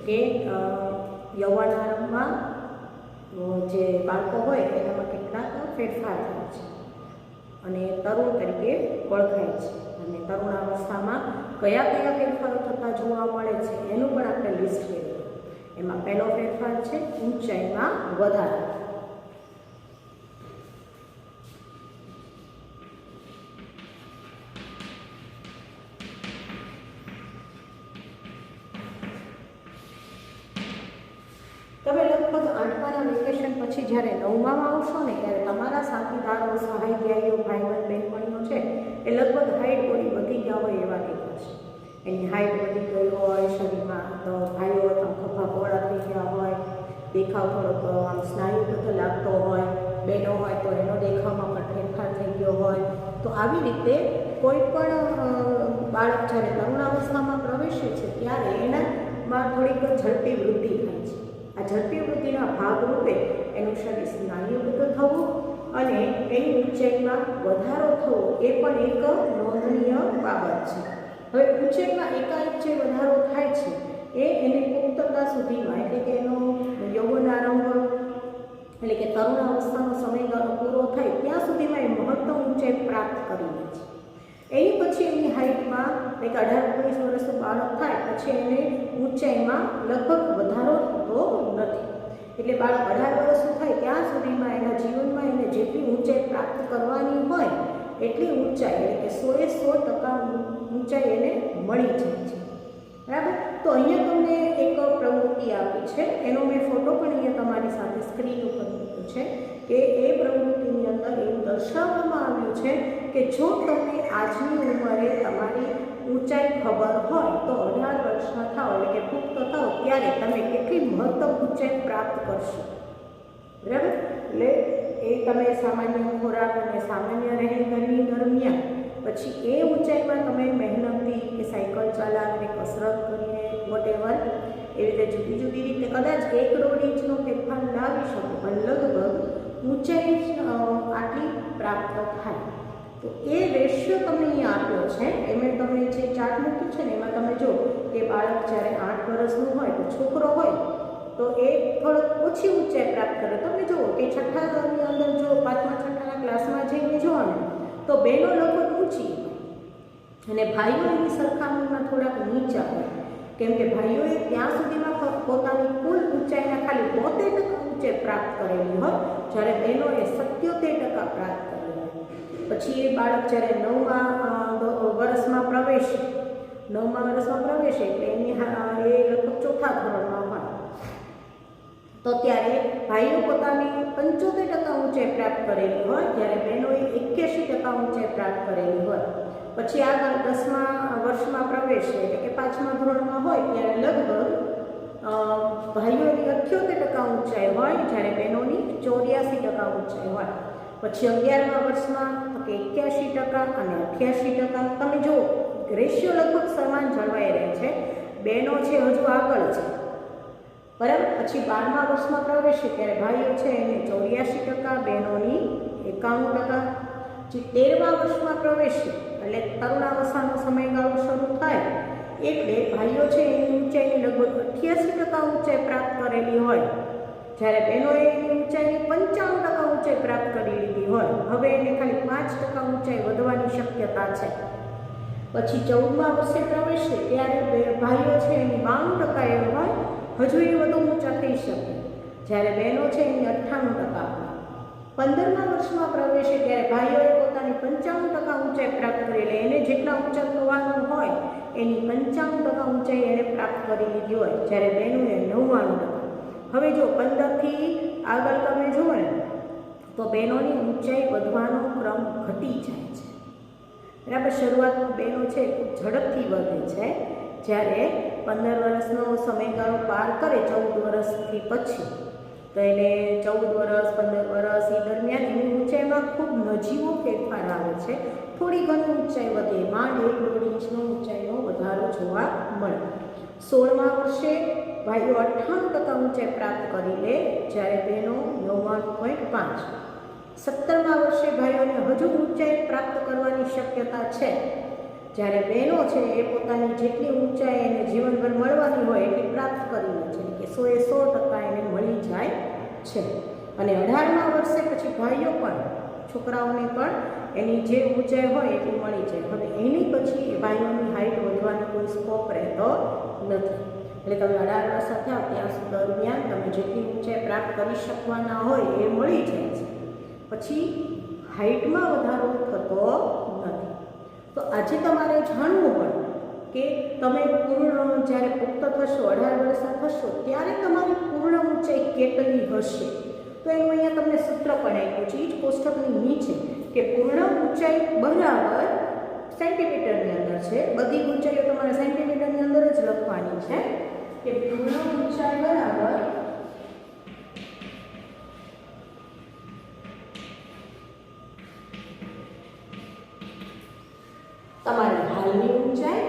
કે યૌવનારંભમાં જે બાળકો હોય એનામાં કેટલાક ફેરફાર થાય છે અને તરુણ તરીકે ઓળખાય છે. અને તરુણાવસ્થામાં કયા કયા ફેરફારો થતા જોવા મળે છે એનું પણ આપણે લિસ્ટ કરીએ. એમાં પહેલો ફેરફાર છે ઊંચાઈમાં વધારો. તમે લગભગ 8માના વેકેશન પછી જ્યારે 9મામાં આવશો ને ત્યારે તમારા સાથીદારો, સહાયધ્યાયીઓ, ભાઈબંધ બહેનપણીઓ છે એ લગભગ હાઈટ થોડી વધી ગયા હોય એવા દેખાશે. એની હાઈટ વધી ગઈ હોય શરીરમાં, તો ભાઈઓ ખભા પહોળા થઈ ગયા હોય, દેખાવ થોડોક આમ સ્નાયુબદ્ધ લાગતો હોય, બહેનો હોય તો એનો દેખાવમાં પણ ફેરફાર થઈ ગયો હોય. તો આવી રીતે કોઈ પણ બાળક જ્યારે તરુણાવસ્થામાં પ્રવેશે છે ત્યારે એનામાં થોડીક ઝડપી વૃદ્ધિ થાય છે. આ ઝડપી વૃદ્ધિના ભાગરૂપે એનું શરીર સ્નાયુબદ્ધ થવું અને એની ઊંચાઈમાં વધારો થવો એ પણ એક નોંધનીય બાબત છે. હવે ઊંચાઈમાં એકાએક જે વધારો થાય છે એ એની પુખ્તતા સુધીમાં, એટલે કે એનો યૌવનારંભ એટલે કે તરુણાવસ્થાનો સમયગાળો પૂરો થાય ત્યાં સુધીમાં એ મહત્તમ ઊંચાઈ પ્રાપ્ત કરી લે છે. એની પછી એની હાઈટમાં એક 18-19 વર્ષનું બાળક થાય પછી એને ઊંચાઈમાં લગભગ વધારો થતો નથી. એટલે બાળક 18 વર્ષનું થાય ત્યાં સુધીમાં એના જીવનમાં એને જેટલી ઊંચાઈ પ્રાપ્ત કરવાની હોય એટલી ઊંચાઈ, એટલે કે 100% ઊંચાઈ એને મળી જાય છે. બરાબર. તો અહીંયા તમને એક પ્રવૃત્તિ આપી છે, એનો મેં ફોટો પણ અહીંયા તમારી સાથે સ્ક્રીન ઉપર મૂક્યો છે કે એ પ્રવૃત્તિની અંદર એવું દર્શાવવામાં આવ્યું છે કે જો તમને આજની ઉંમરે તમારી ઊંચાઈ ખબર હોય તો 18 વર્ષના થાઓ એટલે કે પુખ્ત થાઓ ત્યારે તમે કેટલી મહત્તમ ઊંચાઈ પ્રાપ્ત કરશો. બરાબર. એટલે એ તમે સામાન્ય ખોરાક અને સામાન્ય રહેણી દરમિયાન પછી એ ઊંચાઈમાં તમે મહેનતથી કે સાયકલ ચલાવીને, કસરત કરીને, વોટેવર એવી રીતે જુદી જુદી રીતે કદાચ 1-1.5 ઇંચનો ફેરફાર લાવી શકો, પણ લગભગ ઊંચાઈ આટલી પ્રાપ્ત થાય. તો એ રેશિયો તમને અહીંયા આપ્યો છે. એમાં તમને જે ચાર્ટ મૂક્યું છે ને એમાં તમે જો કે બાળક જ્યારે 8 વર્ષનું હોય તો છોકરો હોય તો એ થોડોક ઓછી ઊંચાઈ પ્રાપ્ત કરે. તમે જુઓ કે 6ઠાની અંદર જો 5મા-6ઠાના ક્લાસમાં જઈને જુઓ ને તો બહેનો લગભગ ઊંચી અને ભાઈઓ એની સરખામણીમાં થોડાક નીચા હોય, કેમ કે ભાઈઓએ ત્યાં સુધીમાં પોતાની કુલ ઊંચાઈના ખાલી 72% ઊંચાઈ પ્રાપ્ત કરેલી હોય, જ્યારે બહેનોએ 77% પ્રાપ્ત કરેલી હોય. પછી એ બાળક જ્યારે 9મા વર્ષમાં પ્રવેશે, 9મા વર્ષમાં પ્રવેશે એટલે એની એ લગભગ 4થા ધોરણમાં હોય તો ત્યારે ભાઈઓ પોતાની 75% ઊંચાઈ પ્રાપ્ત કરેલી હોય, જ્યારે બહેનોએ 81% ઊંચાઈ પ્રાપ્ત કરેલી હોય. પછી આગળ 10મા વર્ષમાં પ્રવેશે એટલે કે 5મા ધોરણમાં હોય ત્યારે લગભગ ભાઈઓની 78% ઊંચાઈ હોય, જ્યારે બહેનોની 84% ઊંચાઈ હોય. પછી 11મા વર્ષમાં 81% અને 88%. તમે જુઓ રેશિયો લગભગ સમાન જળવાઈ રહે છે. બહેનો છે હજુ આગળ છે. બરાબર. પછી 12મા વર્ષમાં પ્રવેશે ત્યારે ભાઈઓ છે એને 84%, બહેનોની 91%. જે 13મા વર્ષમાં પ્રવેશે એટલે તરુણાવસ્થાનો સમયગાળો શરૂ થાય એટલે ભાઈઓ છે એની ઊંચાઈની લગભગ 88% ઊંચાઈ પ્રાપ્ત કરેલી હોય, જ્યારે બહેનોએ એની ઊંચાઈની 95% ઊંચાઈ પ્રાપ્ત કરી લીધી હોય. હવે એને ખાલી 5% ઊંચાઈ વધવાની શક્યતા છે. પછી 14મા વર્ષે પ્રવેશે ત્યારે ભાઈઓ છે એની 92% એવું હોય, હજુ એ વધુ ઊંચા થઈ શકે, જ્યારે બહેનો છે એની 98%. 15મા વર્ષમાં પ્રવેશે ત્યારે ભાઈઓએ પોતાની 55% ઊંચાઈ પ્રાપ્ત કરેલી, એને જેટલા ઊંચા થવાનું હોય એની 55% ઊંચાઈ એને પ્રાપ્ત કરી લીધી હોય, જ્યારે બહેનોએ 99%. હવે જો 15થી આગળ તમે જુઓ ને તો બહેનોની ઊંચાઈ વધવાનો ક્રમ ઘટી જાય છે. બરાબર. શરૂઆતમાં બહેનો છે ઝડપથી વધે છે, જ્યારે 15 વર્ષનો સમયગાળો પાર કરે 14 વર્ષથી પછી તો એટલે 14 વર્ષ 15 વર્ષ એ દરમિયાન એની ઊંચાઈમાં ખૂબ નજીવો ફેરફાર આવે છે. થોડી ઘણી ઊંચાઈ વધે, માંડ 1-1.5 ઇંચનો ઊંચાઈનો વધારો જોવા મળે. 16મા વર્ષે ભાઈઓ 98% ઊંચાઈ પ્રાપ્ત કરી લે, જ્યારે બહેનો 99.5. 17મા વર્ષે ભાઈઓને હજુ ઊંચાઈ પ્રાપ્ત કરવાની શક્યતા છે, જ્યારે બહેનો છે એ પોતાની જેટલી ઊંચાઈ એને જીવનભર મળવાની હોય એટલી પ્રાપ્ત કરી લે છે. અને 18મા વર્ષે પછી ભાઈઓ પણ, છોકરાઓને પણ એની જે ઊંચાઈ હોય એટલી મળી જાય. હવે એની પછી ભાઈઓની હાઇટ વધવાનો કોઈ સ્કોપ રહેતો નથી. એટલે તમે 18 વર્ષ થાવ ત્યાં દરમિયાન તમે જેટલી ઊંચાઈ પ્રાપ્ત કરી શકવાના હોય એ મળી જાય છે. પછી હાઇટમાં વધારો થતો નથી. તો આજે તમારે જાણવું હોય કે તમે પૂર્ણ જ્યારે પુખ્ત થશો, 18 વર્ષના થશો, ત્યારે તમારી પૂર્ણ ઊંચાઈ કેટલી હશે. તો એનું અહીંયા તમને સૂત્ર પણ આપ્યું છે, એ જ કોષ્ટકની નીચે, કે પૂર્ણ ઊંચાઈ બરાબર સેન્ટીમીટરની અંદર છે. બધી ઊંચાઈઓ તમારે સેન્ટીમીટરની અંદર જ લખવાની છે, કે પૂર્ણ ઊંચાઈ બરાબર તમારી હાલની ઊંચાઈ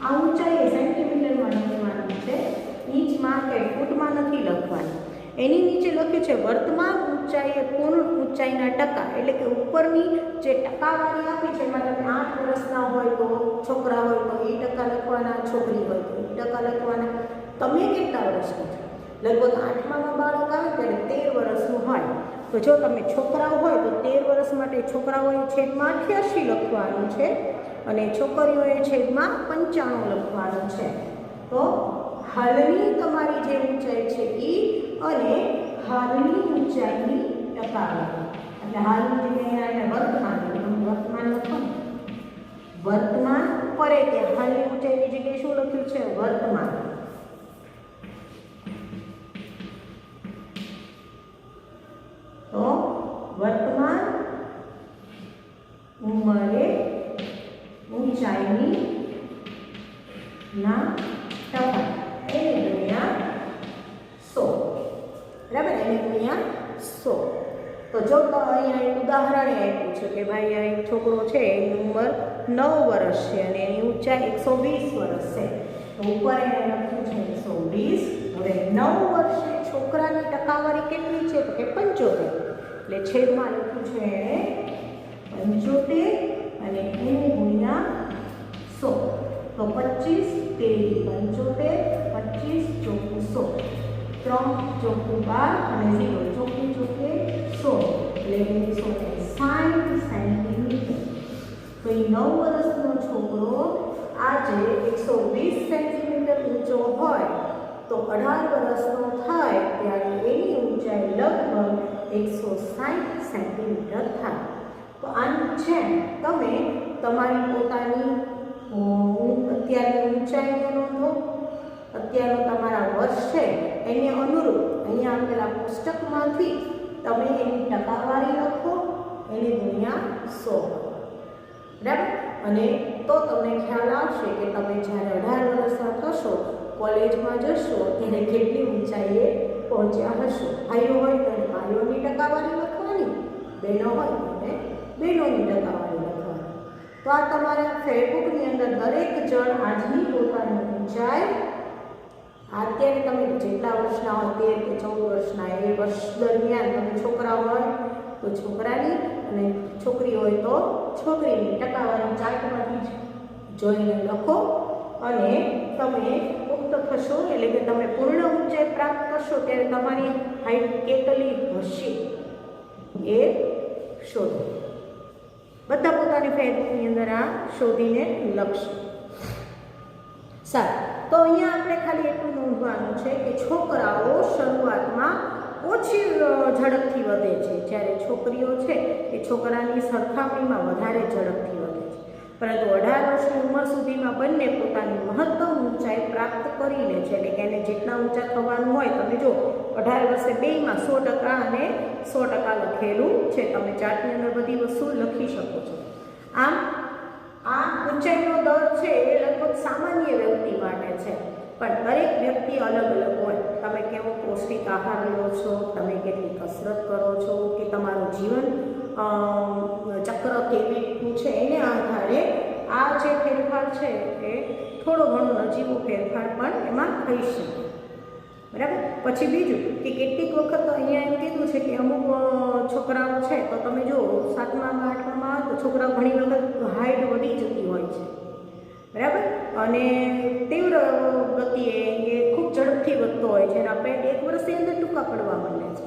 આ ઊંચાઈ એ સેન્ટીમીટરમાં લખવાની છે, ઇંચમાં કે ફૂટમાં નથી લખવાની. એની નીચે લખ્યું છે વર્તમાન ઊંચાઈ એ પૂર્ણ ઊંચાઈના ટકા, એટલે કે ઉપરની જે ટકાવારી આપી છે એમાં તમે 8 વર્ષના હોય તો છોકરા હોય તો એ ટકા લખવાના, છોકરી હોય તો એ ટકા લખવાના. તમે કેટલા વર્ષના છો? લગભગ 8મામાં બાળક આવે ત્યારે 13 વર્ષનું હોય. તો જો તમે છોકરાઓ હોય તો 13 વર્ષ માટે છોકરાઓએ છેદમાં 88 લખવાનું છે અને છોકરીઓએ છેદમાં 95 લખવાનું છે. તો હાલની તમારી જે ઊંચાઈ છે એ અને હાલની ઊંચાઈની ટકાવારી, એટલે હાલની જગ્યાએ એને વર્તમાન લખો. વર્તમાન પરે ત્યાં હાલની ઊંચાઈની જગ્યાએ શું લખ્યું છે? વર્તમાન. તો વર્તમાન ઉંમરે ઊંચાઈની ના ટકા એને ગુણ્યા 100. બરાબર, એને ગુણ્યા 100. તો જો તો અહીંયા એક ઉદાહરણ આપ્યું છે કે ભાઈ આ એક છોકરો છે, એની ઉંમર 9 વર્ષ છે અને એની ઊંચાઈ 120 વર્ષ છે. તો ઉપર એને લખ્યું છે 120. હવે 9 વર્ષે છોકરાની ટકાવારી કેટલી છે? તો કે 75. એટલે છેદમાં લખ્યું છે એને 75 અને એને ગુણ્યા 100. તો 25 તેરી 75, 25 ચોખ્ખું 100, 3 ચોખ્ખું 12 અને 0 ચોખ્ખું ચોખ્ખે 100, એટલે 160 સેન્ટીમીટર. તો એ 9 વર્ષનો છોકરો આજે 120 સેન્ટીમીટર ઊંચો હોય તો 18 વર્ષનો થાય ત્યારે એની ઊંચાઈ લગભગ 160 સેન્ટીમીટર થાય. તો આની જેમ તમે તમારી પોતાની અત્યારની ઊંચાઈને નોંધો, અત્યારનો તમારા વર્ષ છે એને અનુરૂપ અહીંયા આપેલા પુસ્તકમાંથી તમે એની ટકાવારી લખો, એને ગુણ્યા 100. બરાબર, અને તો તમને ખ્યાલ આવશે કે તમે જ્યારે 18 વર્ષના થશો, કોલેજમાં જશો ત્યારે કેટલી ઊંચાઈએ પહોંચ્યા હશો. ભાઈઓ હોય તો ભાઈઓની ટકાવારી લખવાની, બહેનો હોય તો બહેનોની ટકાવારી લખવાની. તો આ તમારા ફેસબુકની અંદર દરેક જણ આજની પોતાની ઊંચાઈ, અત્યારે તમે જેટલા વર્ષના હોય 13 કે 14 વર્ષના, એ વર્ષ દરમિયાન તમે છોકરા હોય તો છોકરાની અને છોકરી હોય તો છોકરીની ટકાવારી ચાર્ટમાંથી જોઈને લખો. અને તમે પુખ્ત થશો એટલે કે તમે પૂર્ણ ઊંચાઈ પ્રાપ્ત કરશો ત્યારે તમારી હાઈટ કેટલી હશે એ શોધો. બધા પોતાની ફેસબુકની અંદર આ શોધીને લખશો. સારું, તો અહીંયા આપણે ખાલી એટલું નોંધવાનું છે કે છોકરાઓ શરૂઆતમાં ઓછી ઝડપથી વધે છે, જ્યારે છોકરીઓ છે એ છોકરાની સરખામણીમાં વધારે ઝડપથી વધે છે. પરંતુ 18 વર્ષની ઉંમર સુધીમાં બંને પોતાની મહત્તમ ઊંચાઈ પ્રાપ્ત કરી લે છે. એટલે કે એને જેટલા ઊંચા થવાનું હોય, તમે જો 18 વર્ષે બેયમાં 100% અને 100% લખેલું છે. તમે ચાર્ટની અંદર બધી વસ્તુ લખી શકો છો. આમ આ ઊંચાઈનો દર છે એ લગભગ સામાન્ય વ્યક્તિ માટે છે, પણ દરેક વ્યક્તિ અલગ અલગ હોય. તમે કેવો પૌષ્ટિક આહાર લો છો, તમે કેટલી કસરત કરો છો, કે તમારું જીવન ચક્ર કેવી રીતનું છે, એને આધારે આ જે ફેરફાર છે એ થોડો ઘણો નજીવો ફેરફાર પણ એમાં થઈ શકે. બરાબર, પછી બીજું કે કેટલીક વખત અહીંયા એમ કીધું છે કે અમુક છોકરાઓ છે તો તમે જો 7મામાં 8મામાં તો છોકરાઓ ઘણી વખત હાઈટ વધી જતી હોય છે. બરાબર. અને તીવ્ર ગતિએ એ ખૂબ ઝડપથી વધતો હોય છે, એના પેટ 1 વર્ષની અંદર ટૂંકા પડવા માંડે છે,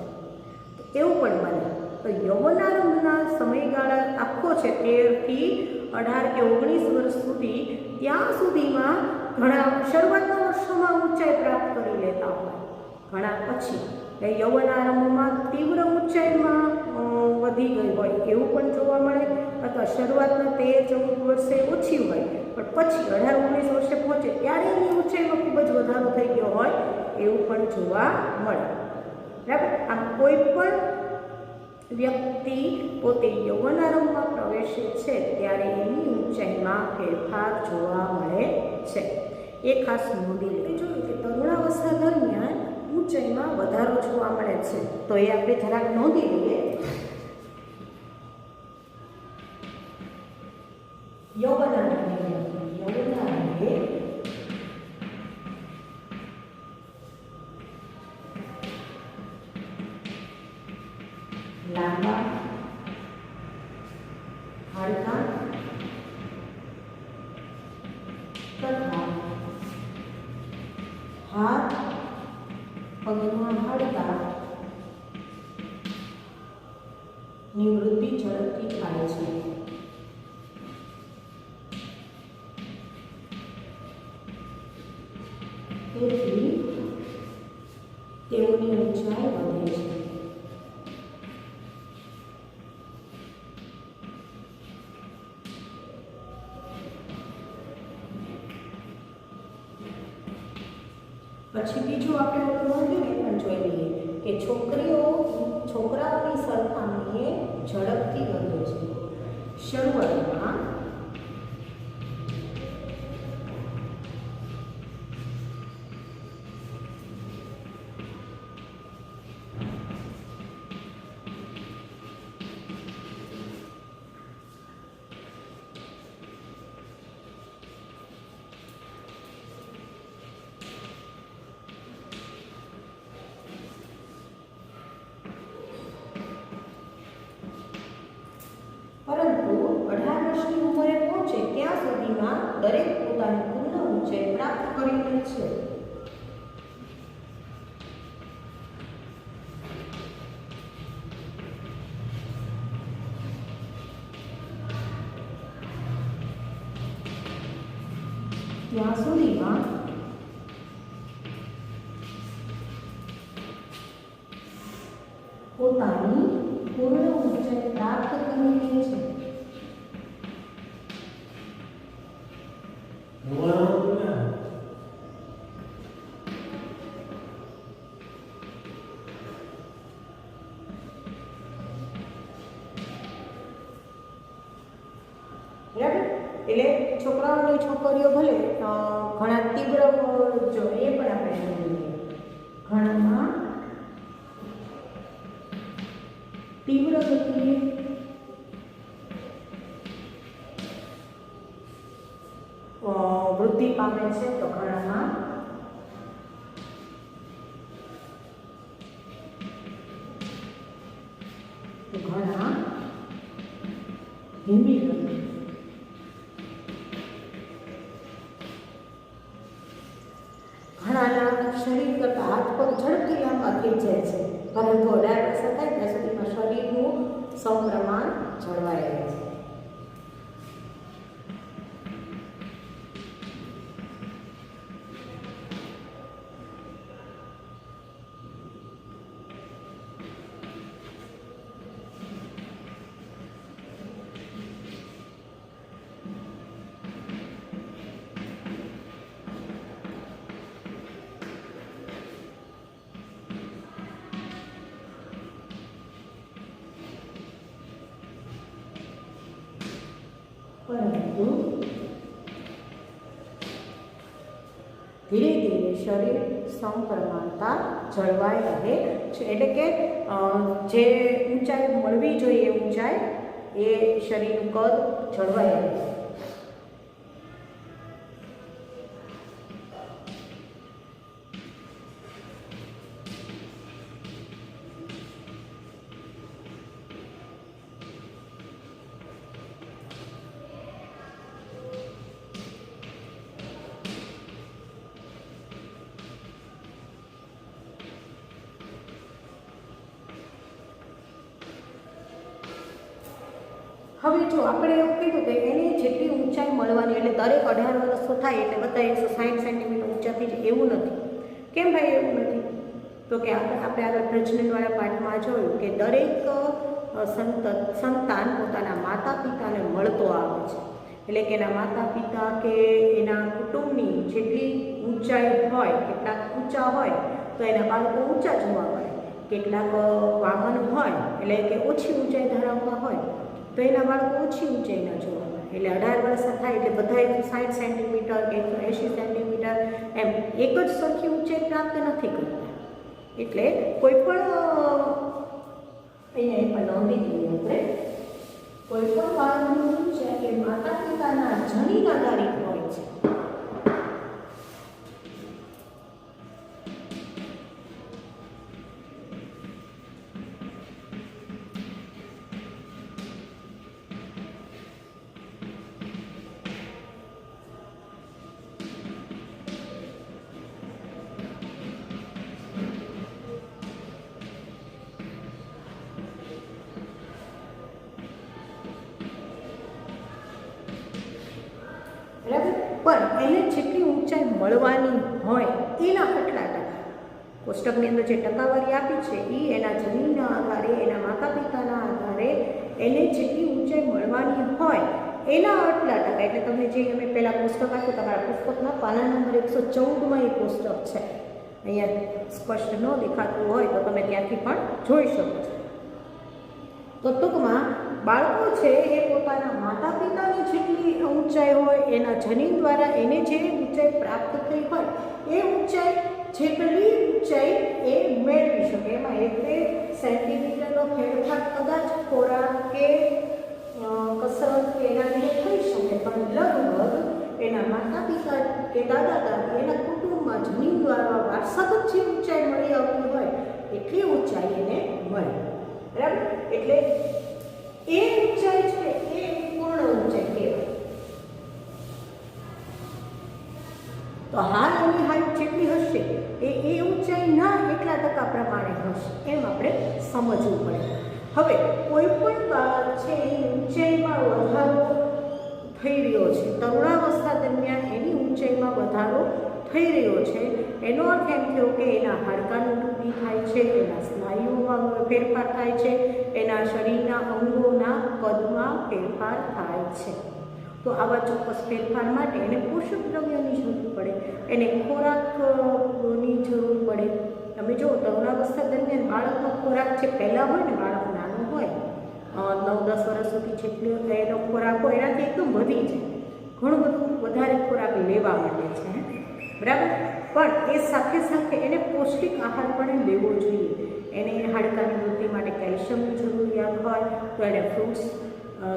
તો એવું પણ બને. તો યૌવનારંભના સમયગાળા આખો છે 13 થી 18 કે 19 વર્ષ સુધી, ત્યાં સુધીમાં ઘણા શરૂઆતના વર્ષોમાં ઊંચાઈ પ્રાપ્ત કરી લેતા હોય, ઘણા પછી યૌવનારંભમાં તીવ્ર ઊંચાઈમાં વધી ગઈ હોય એવું પણ જોવા મળે, અથવા શરૂઆતના 13-14 વર્ષે ઓછી હોય પણ પછી 18-19 વર્ષે પહોંચે ત્યારે એની ઊંચાઈમાં ખૂબ જ વધારો થઈ ગયો હોય એવું પણ જોવા મળે. બરાબર. આમ કોઈ પણ વ્યક્તિ પોતે યૌવનારંભમાં પ્રવેશે છે ત્યારે એની ઊંચાઈમાં ફેરફાર જોવા મળે છે, એ ખાસ નોંધી લેવું. જોયું કે તરુણાવસ્થા દરમિયાન ઊંચાઈમાં વધારો જોવા મળે છે, તો એ આપણે જરાક નોંધી લઈએ. યૌવનારંભે લાંબા હાડકાં તથા હાથ પગના હાડકાંની વૃદ્ધિ ઝડપથી થાય છે. તેથી તેઓની ઊંચાઈ વધે છે. પછી બીજું આપણે નોંધ્યું એ પણ જોઈ લઈએ કે છોકરાઓની સરખામણીએ ઝડપથી વધે છે. શરૂઆતમાં પરંતુ 18 વર્ષની ઉંમરે પહોંચે ત્યાં સુધીમાં દરેક પોતાની પૂર્ણ ઊંચાઈ પ્રાપ્ત કરી લે છે. ત્યાં સુધીમાં પોતાની પૂર્ણ ઊંચાઈ પ્રાપ્ત કરી લે છે. બરાબર. એટલે છોકરાઓ અને છોકરીઓ ભલે ઘણા તીવ્ર જો એ પણ આપણે જોઈએ, ઘણામાં તીવ્ર ગતિએ વૃદ્ધિ પામે છે, તો ઘણામાં ઘણા ધીમી ગતિ. ઘણાના શરીર કરતાં હાથ પગ ઝડપથી લાંબા થઈ જાય છે, પરંતુ 18 વર્ષ થાય ત્યાં સુધીમાં શરીરનું સમપ્રમાણ જળવાઈ રહે છે. પરંતુ ધીરે ધીરે શરીર સમપ્રમાણતા જળવાઈ રહે છે, એટલે કે જે ઊંચાઈ મળવી જોઈએ ઊંચાઈ એ શરીરનું કદ જળવાઈ રહે છે. હવે જો આપણે એવું કીધું કે એની જેટલી ઊંચાઈ મળવાની, એટલે દરેક 18 વર્ષો થાય એટલે બધા 160 સેન્ટીમીટર ઊંચા થઈ જાય એવું નથી. કેમ ભાઈ એવું નથી? તો કે આપણે આગળ પ્રજનનવાળા પાઠમાં જોયું કે દરેક સંતાન પોતાના માતા પિતાને મળતો આવે છે. એટલે કે એના માતા પિતા કે એના કુટુંબની જેટલી ઊંચાઈ હોય, કેટલાક ઊંચા હોય તો એના બાળકો ઊંચા જોવા મળે, કેટલાક વામન હોય એટલે કે ઓછી ઊંચાઈ ધરાવતા હોય તો એના બાળકો ઓછી ઊંચાઈના જોવા મળે. એટલે 18 વર્ષ થાય એટલે બધા 160 સેન્ટીમીટર કે 180 સેન્ટીમીટર એમ એક જ સરખી ઊંચાઈ પ્રાપ્ત નથી કરતા. એટલે કોઈ પણ અહીંયા પણ નોંધી દઈએ આપણે, કોઈ પણ બાળકનું ઊંચાઈ એ માતા પિતાના જનીન આધારિત હોય છે. બરાબર, પણ એને જેટલી ઊંચાઈ મળવાની હોય એના કેટલા ટકા, કોષ્ટકની અંદર જે ટકાવારી આપી છે એ એના જમીનના આધારે, એના માતા પિતાના આધારે એને જેટલી ઊંચાઈ મળવાની હોય એના આટલા ટકા. એટલે તમને જે અમે પહેલાં પુસ્તક આપ્યું, તમારા પુસ્તકના પાના નંબર 114માં એ પુસ્તક છે. અહીંયા સ્પષ્ટ ન દેખાતું હોય તો તમે ત્યાંથી પણ જોઈ શકો છો. તો ટૂંકમાં બાળકો છે એ પોતાના માતા પિતાની જેટલી ઊંચાઈ હોય એના જનીન દ્વારા એને જે ઊંચાઈ પ્રાપ્ત થઈ હોય એ ઊંચાઈ જેટલી ઊંચાઈ એ મેળવી શકે. એમાં 1-2 સેન્ટીમીટરનો ફેરફાર કદાચ ખોરાક કે કસરત કે એના લીધે થઈ શકે, પણ લગભગ એના માતા પિતા કે દાદા દાદી એના કુટુંબમાં જમીન દ્વારા વારસાગત જે ઊંચાઈ મળી આવતી હોય એટલી ઊંચાઈ એને મળે. બરાબર, એટલે એ ઊંચાઈ છે એ પૂર્ણ ઊંચાઈ કહેવાય. તો હાલ એની હાઈટ જેટલી હશે એ ઊંચાઈના એટલા ટકા પ્રમાણે હશે, એમ આપણે સમજવું પડે. હવે કોઈ પણ બાળક છે એ ઊંચાઈમાં વધારો થઈ રહ્યો છે, તરુણાવસ્થા દરમિયાન એની ઊંચાઈમાં વધારો થઈ રહ્યો છે, એનો અર્થ એમ થયો કે એના હાડકાની વૃદ્ધિ થાય છે, એના સ્નાયુઓમાં ફેરફાર થાય છે, એના શરીરના અંગોના કદમાં ફેરફાર થાય છે. તો આવા ચોક્કસ ફેરફાર માટે એને પોષક દ્રવ્યોની જરૂર પડે, એને ખોરાકની જરૂર પડે. તમે જુઓ તરુણાવસ્થા દરમિયાન બાળકનો ખોરાક જે પહેલાં હોય ને, બાળક નાનું હોય 9-10 વર્ષ સુધી જેટલો એનો ખોરાક હોય એનાથી એકદમ વધી જાય, ઘણું બધું વધારે ખોરાક લેવા માંડે છે. બરાબર, પણ એ સાથે સાથે એને પૌષ્ટિક આહાર પણ લેવો જોઈએ. એને હાડકાની વૃદ્ધિ માટે કેલ્શિયમની જરૂરિયાત હોય તો એને ફ્રૂટ્સ,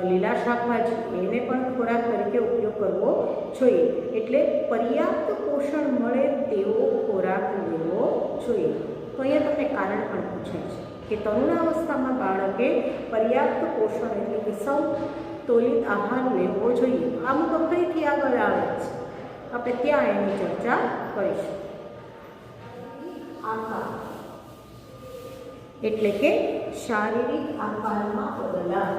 લીલા શાકભાજી એને પણ ખોરાક તરીકે ઉપયોગ કરવો જોઈએ. એટલે પર્યાપ્ત પોષણ મળે તેવો ખોરાક લેવો જોઈએ. તો અહીંયા તમને કારણ પણ પૂછાય છે કે તરુણાવસ્થામાં બાળકે પર્યાપ્ત પોષણ એટલે કે સંતુલિત આહાર લેવો જોઈએ. આમ તો ફરીથી આગળ આવે છે, આપણે ત્યાં એની ચર્ચા કરીશું. આકાર એટલે કે શારીરિક આકારમાં બદલાવ.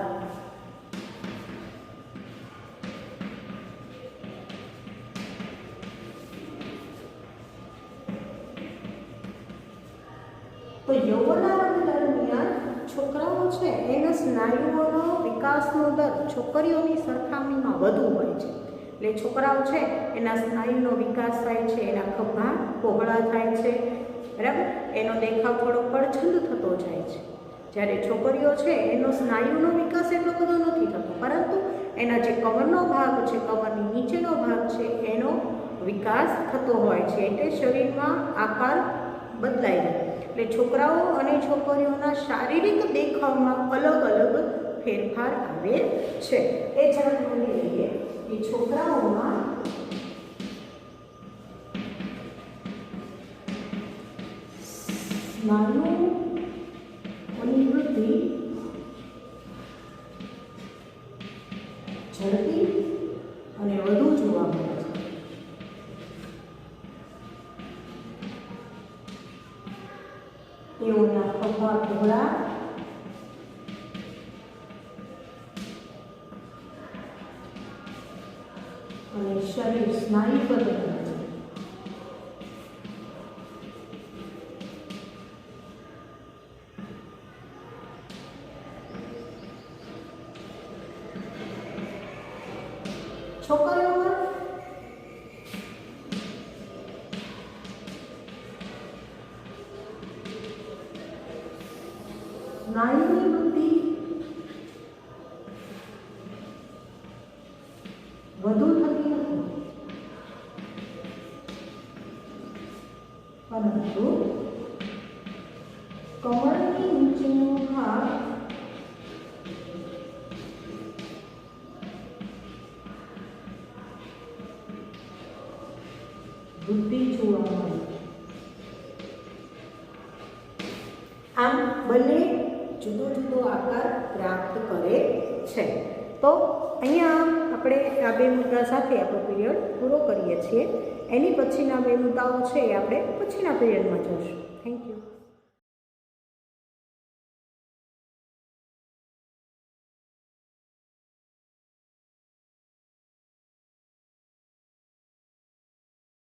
તો યૌવનાવસ્થા દરમિયાન છોકરાઓ છે એના સ્નાયુઓનો વિકાસનો દર છોકરીઓની સરખામણીમાં વધુ હોય છે. એટલે છોકરાઓ છે એના સ્નાયુનો વિકાસ થાય છે, એના ખભા પહોળા થાય છે. બરાબર, એનો દેખાવ થોડો પડછંદ થતો જાય છે. જ્યારે છોકરીઓ છે એનો સ્નાયુનો વિકાસ એટલો બધો નથી થતો, પરંતુ એના જે કમરનો ભાગ છે, કમરની નીચેનો ભાગ છે એનો વિકાસ થતો હોય છે. એટલે શરીરમાં આકાર બદલાઈ જાય. એટલે છોકરાઓ અને છોકરીઓના શારીરિક દેખાવમાં અલગ અલગ ફેરફાર આવે છે. એ જરાક નોંધી લઈએ કે છોકરાઓમાં સ્નાયુઓની વૃદ્ધિ ઝડપી અને વધુ જોવા મળે છે. તેઓના ખભા પહોળા અને શરીર સ્નાયુબદ્ધ બને છે. છોકરીઓમાં સ્નાયુની વૃદ્ધિ વધુ થતી નથી, પરંતુ કમરની નીચેનો ભાગ વૃદ્ધિ જોવા મળે. આમ બંને જુદો જુદો આકાર પ્રાપ્ત કરે છે. તો અહીંયા આપણે આ બે મુદ્દા સાથે આપણો પીરિયડ પૂરો કરીએ છીએ. એની પછીના બે મુદ્દાઓ છે એ આપણે પછીના પીરિયડમાં જોઈશું. Thank you.